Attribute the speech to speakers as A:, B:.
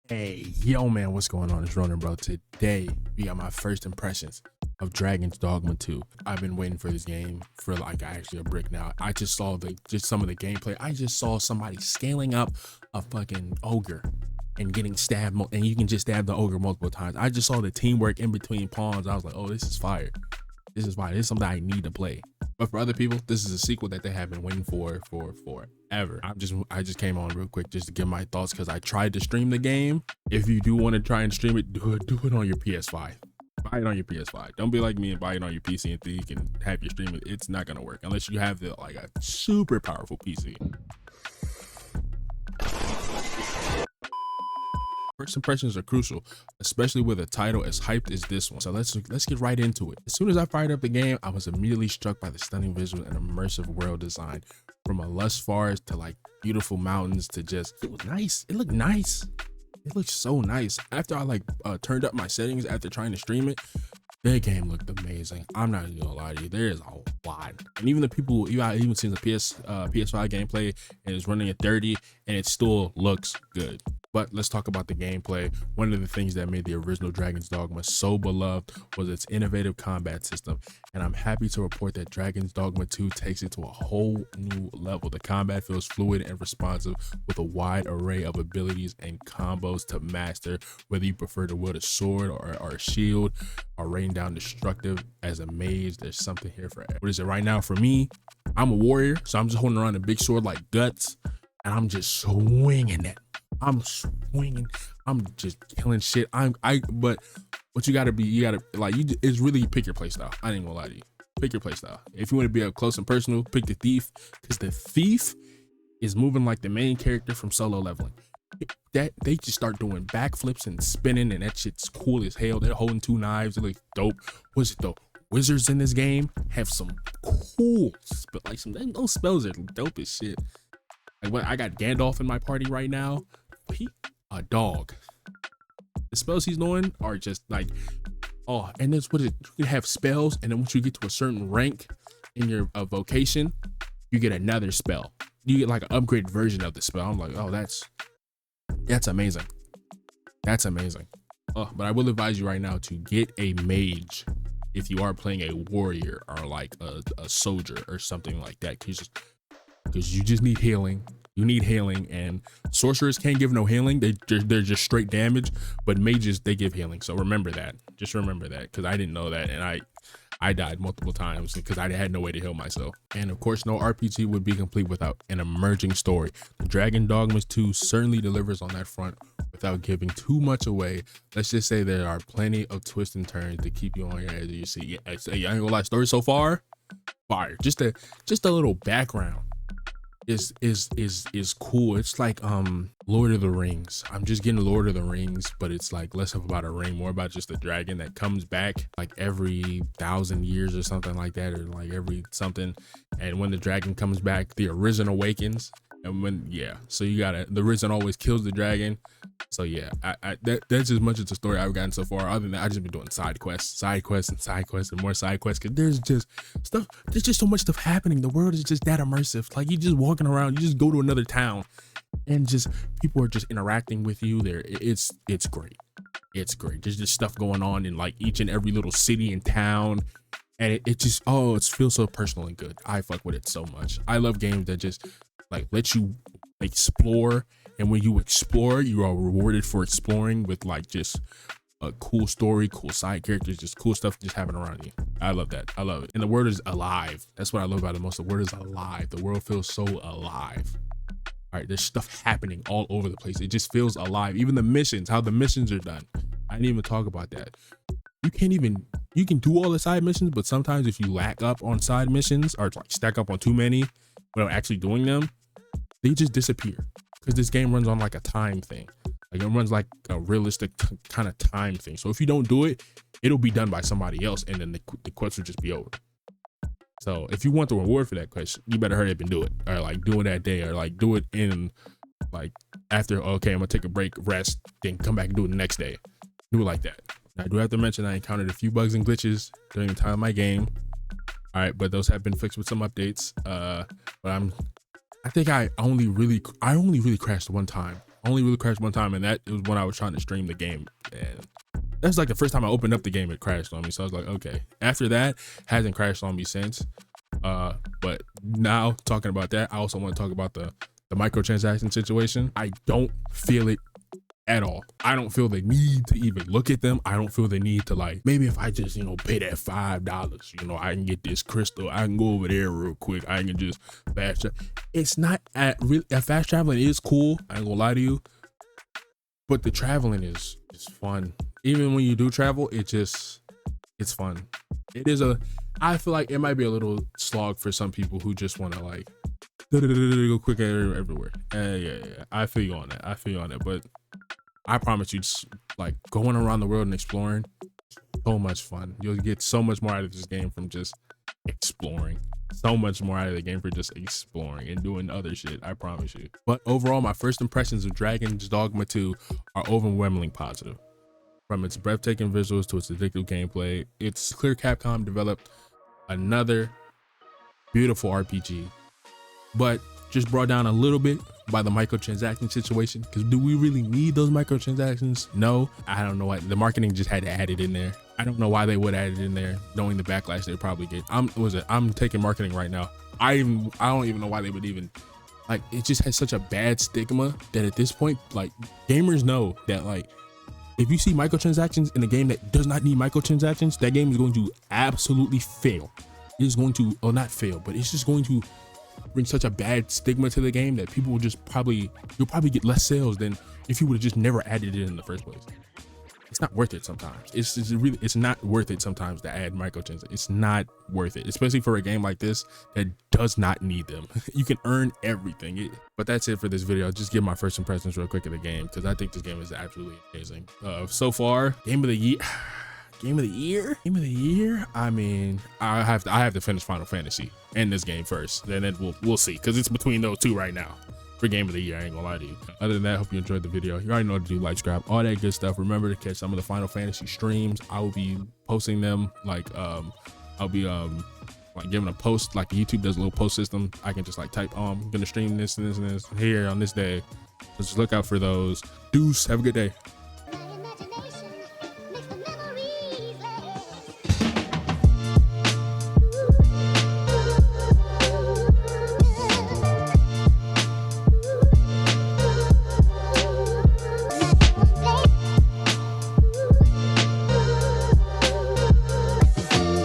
A: Hey, yo, man, what's going on? It's Ronan, bro. Today, we got my first impressions of Dragon's Dogma 2. I've been waiting for this game for like actually a brick now. I just saw just some of the gameplay. I just saw somebody scaling up a fucking ogre and getting stabbed, and you can just stab the ogre multiple times. I just saw the teamwork in between pawns. I was like, oh, this is fire. This is fire. This is something I need to play. But for other people, this is a sequel that they have been waiting for forever. I just came on real quick just to give my thoughts because I tried to stream the game. If you do want to try and stream it, do it on your PS5. Buy it on your PS5. Don't be like me and buy it on your PC and think you can have your stream. It's not gonna work unless you have like a super powerful PC. First impressions are crucial, especially with a title as hyped as this one. So let's get right into it. As soon as I fired up the game, I was immediately struck by the stunning visuals and immersive world design. From a lush forest to like beautiful mountains to just, it was nice. It looked nice. It looked so nice. After I turned up my settings after trying to stream it, the game looked amazing. I'm not even gonna lie to you. There is a lot. And even the people, I even seen the PS5 gameplay and it's running at 30 and it still looks good. But let's talk about the gameplay. One of the things that made the original Dragon's Dogma so beloved was its innovative combat system. And I'm happy to report that Dragon's Dogma 2 takes it to a whole new level. The combat feels fluid and responsive with a wide array of abilities and combos to master, whether you prefer to wield a sword or a shield or rain down destructive as a mage. There's something here for everyone. What is it right now? For me, I'm a warrior, so I'm just holding around a big sword like Guts, and I'm just swinging it. I'm swinging. I'm just killing shit. But what you gotta it's really pick your play style. I ain't gonna lie to you. Pick your play style. If you want to be up close and personal, pick the thief, because the thief is moving like the main character from Solo Leveling. That they just start doing backflips and spinning, and that shit's cool as hell. They're holding two knives. It looks dope. What's it though? Wizards in this game have some cool, those spells are dope as shit. Like what I got Gandalf in my party right now. He a dog. The spells he's doing are just like, oh, and that's what you can have spells, and then once you get to a certain rank in your vocation, you get another spell. You get like an upgraded version of the spell. I'm like, oh, that's amazing. That's amazing. Oh, but I will advise you right now to get a mage if you are playing a warrior or like a soldier or something like that, because you just need healing. You need healing, and sorcerers can't give no healing. They're just straight damage, but mages, they give healing. So remember that. Just remember that, because I didn't know that, and I died multiple times because I had no way to heal myself. And of course, no RPG would be complete without an emerging story. The Dragon Dogmas 2 certainly delivers on that front without giving too much away. Let's just say there are plenty of twists and turns to keep you on your edge of your seat. I ain't gonna lie, story so far, fire. Just a little background is cool. It's like Lord of the Rings. I'm just getting Lord of the Rings, but it's like less of about a ring, more about just a dragon that comes back like every 1,000 years or something like that, or like every something. And when the dragon comes back, the Arisen awakens. And so you gotta, the Arisen always kills the dragon. So yeah, that's as much as the story I've gotten so far. Other than that, I've just been doing side quests and more side quests, because there's just so much stuff happening. The world is just that immersive. Like, you just walking around, you just go to another town and just people are just interacting with you there. It's great. It's great. There's just stuff going on in like each and every little city and town, and it feels so personal and good. I fuck with it so much. I love games that just like let you explore, and when you explore, you are rewarded for exploring with like just a cool story, cool side characters, just cool stuff just happening around you. I love that. I love it. And the world is alive. That's what I love about it most. The world is alive. The world feels so alive. All right, there's stuff happening all over the place. It just feels alive. Even the missions, how the missions are done. I didn't even talk about that. You can do all the side missions, but sometimes if you lack up on side missions or like stack up on too many without actually doing them, they just disappear, because this game runs on like a time thing. Like, it runs like a realistic kind of time thing. So if you don't do it, it'll be done by somebody else, and then the quest will just be over. So if you want the reward for that quest, you better hurry up and do it, or like do it that day, or like do it in like after, okay, I'm gonna take a break, rest, then come back and do it the next day. Do it like that. Now, I do have to mention I encountered a few bugs and glitches during the time of my game. All right, but those have been fixed with some updates. But I think I only really crashed one time Only really crashed one time, and that was when I was trying to stream the game. And that's like the first time I opened up the game, it crashed on me. So I was like, okay. After that, hasn't crashed on me since. But now talking about that, I also want to talk about the microtransaction situation. I don't feel it at all. I don't feel the need to even look at them. I don't feel the need to, like, maybe if I just, you know, pay that $5, you know, I can get this crystal. I can go over there real quick. I can just fast travel. It's not fast traveling is cool. I ain't gonna lie to you, but the traveling is fun. Even when you do travel, it's fun. It is I feel like it might be a little slog for some people who just want to like go quick everywhere. Yeah. I feel you on that. But I promise you, just like going around the world and exploring, so much fun. You'll get so much more out of this game from just exploring. So much more out of the game for just exploring and doing other shit, I promise you. But overall, my first impressions of Dragon's Dogma 2 are overwhelmingly positive. From its breathtaking visuals to its addictive gameplay, it's clear Capcom developed another beautiful RPG, but just brought down a little bit by the microtransaction situation. Because do we really need those microtransactions? No. I don't know why the marketing just had to add it in there. I don't know why they would add it in there, knowing the backlash they probably get. I'm taking marketing right now. I don't even know why they would even, like, it just has such a bad stigma that at this point, like, gamers know that, like, if you see microtransactions in a game that does not need microtransactions, that game is going to absolutely fail. It is going to, or not fail, but it's just going to bring such a bad stigma to the game that people will just you'll probably get less sales than if you would have just never added it in the first place. It's not worth it sometimes. It's not worth it sometimes to add microtransactions. It's not worth it, especially for a game like this that does not need them. You can earn everything. But that's it for this video. I'll just give my first impressions real quick of the game because I think this game is absolutely amazing. So far, game of the year. I mean, I have to finish Final Fantasy and this game first, then we'll see, because it's between those two right now for game of the year. I ain't gonna lie to you. Other than that, hope you enjoyed the video. You already know what to do, like, subscribe, all that good stuff. Remember to catch some of the Final Fantasy streams. I will be posting them, like, I'll be like giving a post, like YouTube does a little post system. I can just like type, I'm gonna stream this and this and this here on this day. So just look out for those. Deuce, have a good day.